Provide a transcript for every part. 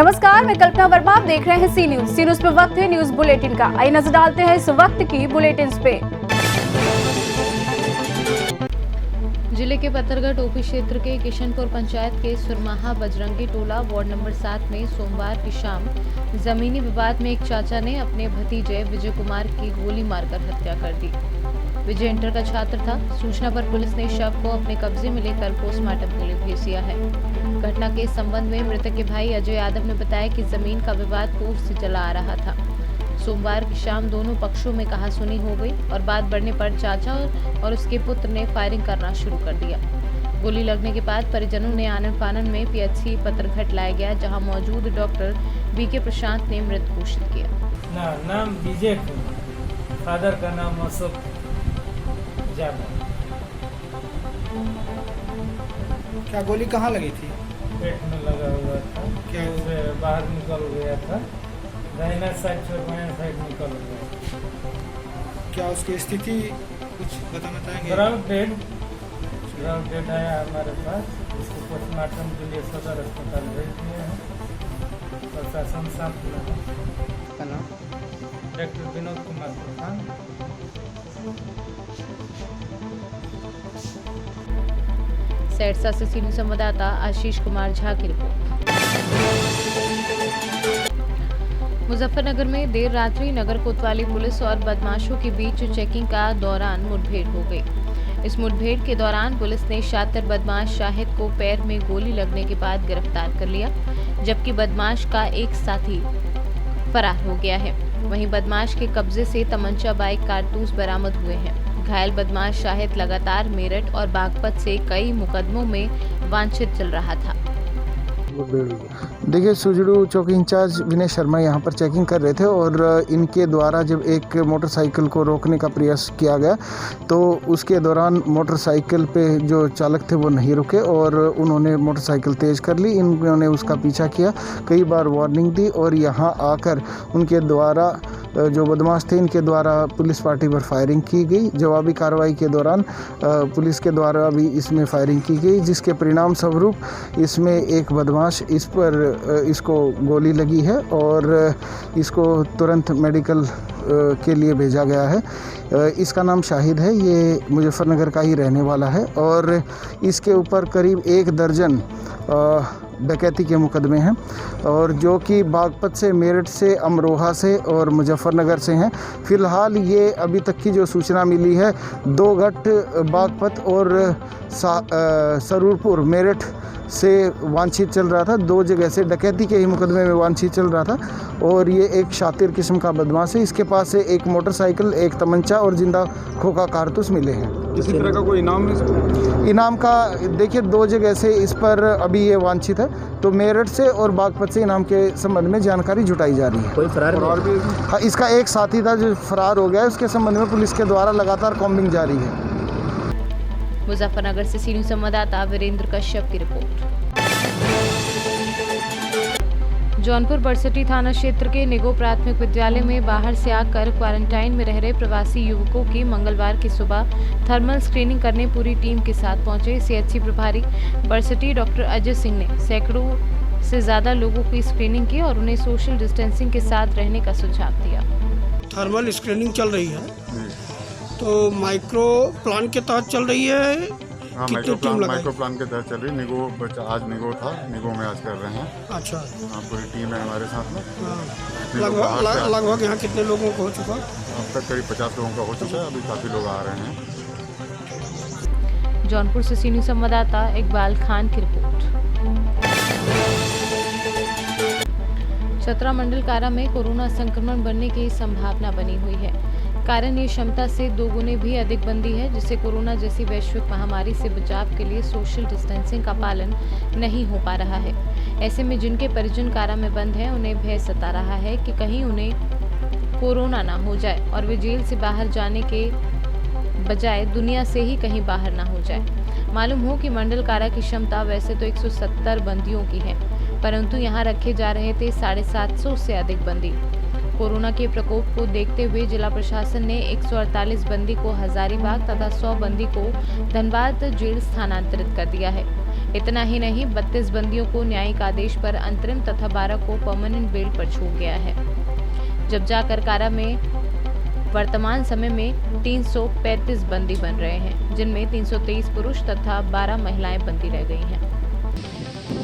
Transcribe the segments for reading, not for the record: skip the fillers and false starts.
नमस्कार, मैं कल्पना वर्मा। आप देख रहे हैं सी न्यूज पे वक्त है न्यूज बुलेटिन का। आइए नजर डालते हैं इस वक्त की बुलेटिन पे। जिले के पत्थरगढ़ ओपी क्षेत्र के किशनपुर पंचायत के सुरमाहा बजरंगी टोला वार्ड नंबर 7 में सोमवार की शाम जमीनी विवाद में एक चाचा ने अपने भतीजे विजय कुमार की गोली मारकर हत्या कर दी। विजय इंटर का छात्र था। सूचना पर पुलिस ने शव को अपने कब्जे में लेकर पोस्टमार्टम के लिए भेज दिया है। घटना के संबंध में मृतक के भाई अजय यादव ने बताया कि जमीन का विवाद पूर्व से चला आ रहा था। सोमवार की शाम दोनों पक्षों में कहासुनी हो गई और बात बढ़ने पर चाचा और उसके पुत्र ने फायरिंग करना शुरू कर दिया। गोली लगने के बाद परिजनों ने आनन फानन में पीएचसी पत्थरघट लाया गया, जहां मौजूद डॉक्टर बीके प्रशांत ने मृत घोषित किया। नाम विजय, फादर का नाम अशोक यादव। क्या गोली कहाँ लगी थी? पेट में लगा हुआ था। क्या उससे बाहर निकल गया था, दाहिना साइड से बायां साइड निकल गया। क्या उसकी स्थिति कुछ बताना चाहेंगे? ग्राउंड डेड आया हमारे पास। उसको पोस्टमार्टम के लिए सदर अस्पताल भेज दिए हैं। प्रशासन साथ लगा। डॉक्टर विनोद कुमार प्रधान। सैरसा से सीनियर संवाददाता आशीष कुमार झा की रिपोर्ट। मुजफ्फरनगर में देर रात्रि नगर कोतवाली पुलिस और बदमाशों के बीच चेकिंग का दौरान मुठभेड़ हो गई। इस मुठभेड़ के दौरान पुलिस ने शातिर बदमाश शाहिद को पैर में गोली लगने के बाद गिरफ्तार कर लिया, जबकि बदमाश का एक साथी फरार हो गया है। वहीं बदमाश के कब्जे से तमंचा, बाइक, कारतूस बरामद हुए हैं। घायल बदमाश शाहिद लगातार मेरठ और बागपत से कई मुकदमों में वांछित चल रहा था। देखिए, सुजड़ू चौकी इंचार्ज विनय शर्मा यहाँ पर चेकिंग कर रहे थे और इनके द्वारा जब एक मोटरसाइकिल को रोकने का प्रयास किया गया तो उसके दौरान मोटरसाइकिल पे जो चालक थे वो नहीं रुके और उन्होंने मोटरसाइकिल तेज़ कर ली। इन्होंने उसका पीछा किया, कई बार वार्निंग दी और यहाँ आकर उनके द्वारा जो बदमाश थे इनके द्वारा पुलिस पार्टी पर फायरिंग की गई। जवाबी कार्रवाई के दौरान पुलिस के द्वारा भी इसमें फायरिंग की गई, जिसके परिणाम स्वरूप इसमें एक बदमाश इसको गोली लगी है और इसको तुरंत मेडिकल के लिए भेजा गया है। इसका नाम शाहिद है, ये मुजफ्फरनगर का ही रहने वाला है और इसके ऊपर करीब 1 दर्जन डकैती के मुकदमे हैं और जो कि बागपत से, मेरठ से, अमरोहा से और मुजफ्फरनगर से हैं। फ़िलहाल ये अभी तक की जो सूचना मिली है 2 गट बागपत और सरूरपुर मेरठ से वांछित चल रहा था। 2 जगह से डकैती के ही मुकदमे में वांछित चल रहा था और ये एक शातिर किस्म का बदमाश है। इसके पास से एक मोटरसाइकिल, एक तमंचा और जिंदा खोखा कारतूस मिले हैं। किसी तरह का कोई इनाम है? इनाम का देखिए 2 जगह से इस पर अभी ये वांछित है, तो मेरठ से और बागपत से इनाम के संबंध में जानकारी जुटाई जा रही है। कोई फरार भी? हाँ, इसका एक साथी था जो फरार हो गया है। उसके संबंध में पुलिस के द्वारा लगातार कॉम्बिंग जारी है। मुजफ्फरनगर से सीनियर संवाददाता वीरेंद्र कश्यप की रिपोर्ट। जौनपुर बरसटी थाना क्षेत्र के निगो प्राथमिक विद्यालय में बाहर से आकर क्वारंटाइन में रह रहे प्रवासी युवकों की मंगलवार की सुबह थर्मल स्क्रीनिंग करने पूरी टीम के साथ पहुंचे सीएचसी प्रभारी बरसटी डॉक्टर अजय सिंह ने सैकड़ों से ज्यादा लोगों की स्क्रीनिंग की और उन्हें सोशल डिस्टेंसिंग के साथ रहने का सुझाव दिया। थर्मल स्क्रीनिंग चल रही है तो माइक्रो प्लान के तहत चल रही है। हाँ, माइक्रो प्लान के तहत चल रही। निगो आज निगो था, निगो में आज कर रहे हैं। अच्छा, हाँ, पूरी टीम है हमारे साथ में। लगभग यहाँ कितने लोगों को हो चुका? अब तक करीब 50 लोगों का हो चुका है। अभी काफ़ी लोग आ रहे हैं। जौनपुर से सीनियर संवाददाता इकबाल खान की रिपोर्ट। चतरा मंडल कारा में कोरोना संक्रमण बढ़ने की संभावना बनी हुई है। कारण ये क्षमता से 2 गुने भी अधिक बंदी है, जिससे कोरोना जैसी वैश्विक महामारी से बचाव के लिए सोशल डिस्टेंसिंग का पालन नहीं हो पा रहा है। ऐसे में जिनके परिजन कारा में बंद हैं, उन्हें भय सता रहा है कि कहीं उन्हें कोरोना ना हो जाए और वे जेल से बाहर जाने के बजाय दुनिया से ही कहीं बाहर ना हो जाए। मालूम हो कि मंडल कारा की क्षमता वैसे तो 170 बंदियों की है, परंतु यहाँ रखे जा रहे थे 750 से अधिक बंदी। कोरोना के प्रकोप को देखते हुए जिला प्रशासन ने 148 बंदी को हजारीबाग तथा 100 बंदी को धनबाद जेल स्थानांतरित कर दिया है। इतना ही नहीं, 32 बंदियों को न्यायिक आदेश पर अंतरिम तथा 12 को परमानेंट बेल पर छोड़ गया है, जब जाकर कारा में वर्तमान समय में 335 बंदी बन रहे हैं, जिनमें 323 पुरुष तथा 12 महिलाएं बंदी रह गई हैं।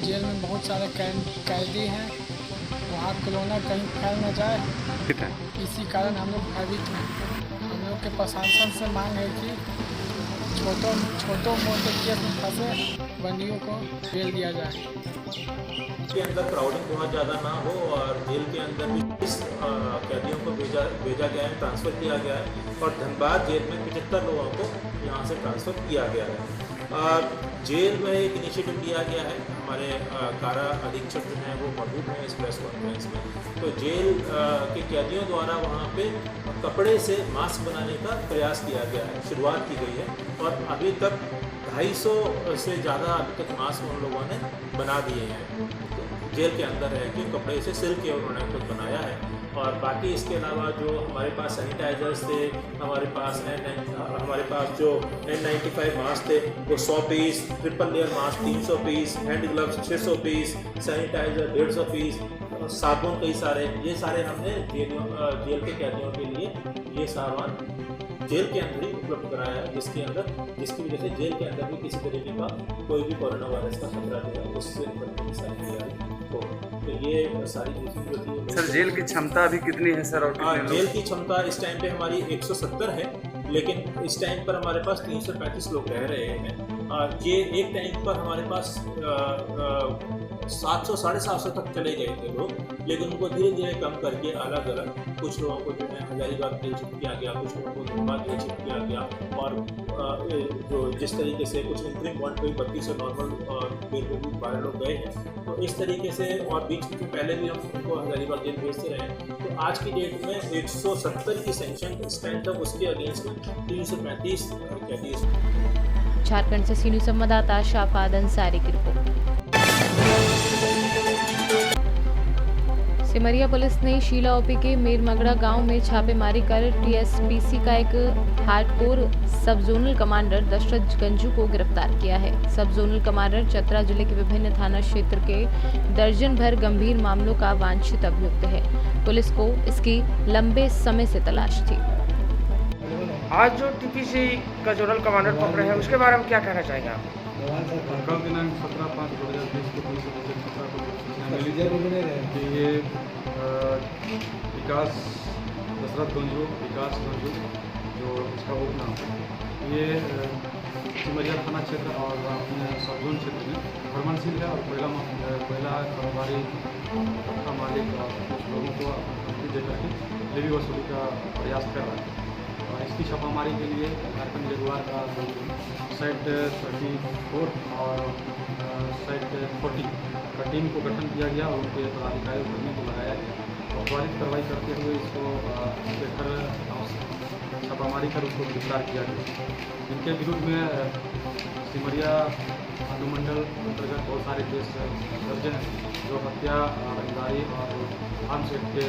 जेल में बहुत सारे कैदी हैं, वहाँ कोरोना कहीं फैल न जाए, इसी कारण हम लोग भयभीत हैं। हम लोग के प्रशासन से मांग है कि छोटो मोटे केस में फंसे बंदियों को बेल दिया जाए। के अंदर क्राउडिंग बहुत ज़्यादा ना हो और जेल के अंदर भी इस कैदियों को भेजा गया है, ट्रांसफ़र किया गया है और धनबाद जेल में 75 लोगों को यहाँ से ट्रांसफ़र किया गया है। जेल में एक इनिशिएटिव लिया गया है, हमारे कारा अधीक्षक जो हैं वो मौजूद हैं इस प्रेस कॉन्फ्रेंस में। तो जेल के कैदियों द्वारा वहाँ पे कपड़े से मास्क बनाने का प्रयास किया गया है, शुरुआत की गई है और अभी तक 250 से ज़्यादा अभी तक मास्क उन लोगों ने बना दिए हैं। जेल के अंदर है कि कपड़े से सिल के उन्होंने खुद बनाया है और बाकी इसके अलावा जो हमारे पास सैनिटाइजर्स थे, हमारे पास जो N95 मास्क थे वो 100 piece, triple layer mask 300 piece, hand gloves 600 piece, sanitizer 150 piece, साबुन कई सारे, ये सारे हमने जेल के कैदियों के लिए ये सामान जेल के अंदर ही उपलब्ध कराया है, जिसकी वजह से जेल के अंदर भी किसी तरीके का कोई भी कोरोना वायरस का खतरा जो है उससे निपटने की सारी तैयारी हो। तो ये सारी चीज़ें सर, जेल की क्षमता अभी कितनी है सर? और जेल की क्षमता इस टाइम पे हमारी 170 है, लेकिन इस टाइम पर हमारे पास 335 लोग रह रहे हैं। ये एक टाइम पर हमारे पास 700 साढ़े 700 तक चले गए थे लोग, लेकिन उनको धीरे धीरे कम करके अलग अलग कुछ लोगों को जो है हजारीबाग जेल शिफ्ट किया गया, कुछ लोगों को धनबाद जेल शिफ्ट किया गया और जो जिस तरीके से कुछ इंटरिम बॉन्ड पे 32 से नॉर्मल बेल पे भी 12 लोग गए हैं। तो इस तरीके से और बीच में पहले भी हम उनको हजारीबाग जेल भेजते रहे। तो आज की डेट में 170 की सेंक्शन इस टाइम तक, उसके अगेंस्ट में 335 कैदी। झारखंड से सीनियर संवाददाता शाफाद अंसारी की रिपोर्ट। सिमरिया पुलिस ने शीला ओपी के मेरमगड़ा गांव में छापेमारी कर टीएसपीसी का एक हार्डकोर सब जोनल कमांडर दशरथ गंजू को गिरफ्तार किया है। सब जोनल कमांडर चतरा जिले के विभिन्न थाना क्षेत्र के दर्जन भर गंभीर मामलों का वांछित अभियुक्त है। पुलिस को इसकी लंबे समय से तलाश थी। आज जो टीपीसी का जोनल कमांडर पकड़े हैं उसके बारे में क्या कहना चाहेंगे आप? कल दिनांक 17/5/2020 को पुलिस अधीक्षक छपरा को सूचना मिली कि ये दशरथ गंजू जो इसका उपनाम ये सिमरिया थाना क्षेत्र और अपने सब जोन क्षेत्र में भ्रमणशील है और पहला कारोबारी का मालिक और कुछ लोगों को धमकी देकर के लेवी वसूली का प्रयास कर रहा है। और इसकी छापामारी के लिए झारखंड जगुआर का साइट 34 और साइट 40 का टीम को गठन किया गया और उनके पदाधिकारी कर्मी को लगाया गया और त्वरित कार्रवाई करते हुए इसको छापामारी कर उसको गिरफ्तार किया गया। इनके विरुद्ध में सिमरिया अनुमंडल अंतर्गत बहुत सारे केस दर्ज हैं, जो हत्या, रंगदारी और आर्म्स एक्ट के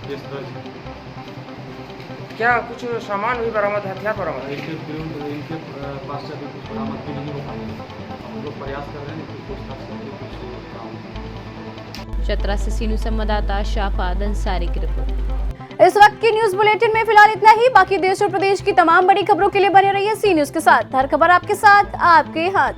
केस दर्ज हैं। क्या कुछ सामान भी बरामद, हथियार बरामद? इनके पास से अभी कुछ बरामद भी नहीं हो पाया। हम लोग प्रयास कर रहे हैं कि पूछताछ करके कुछ बरामद। चतरा से सीनियर संवाददाता शाफाद अंसारी की रिपोर्ट। इस वक्त की न्यूज बुलेटिन में फिलहाल इतना ही। बाकी देश और प्रदेश की तमाम बड़ी खबरों के लिए बने रहिए सी न्यूज के साथ। हर खबर आपके साथ, आपके हाथ।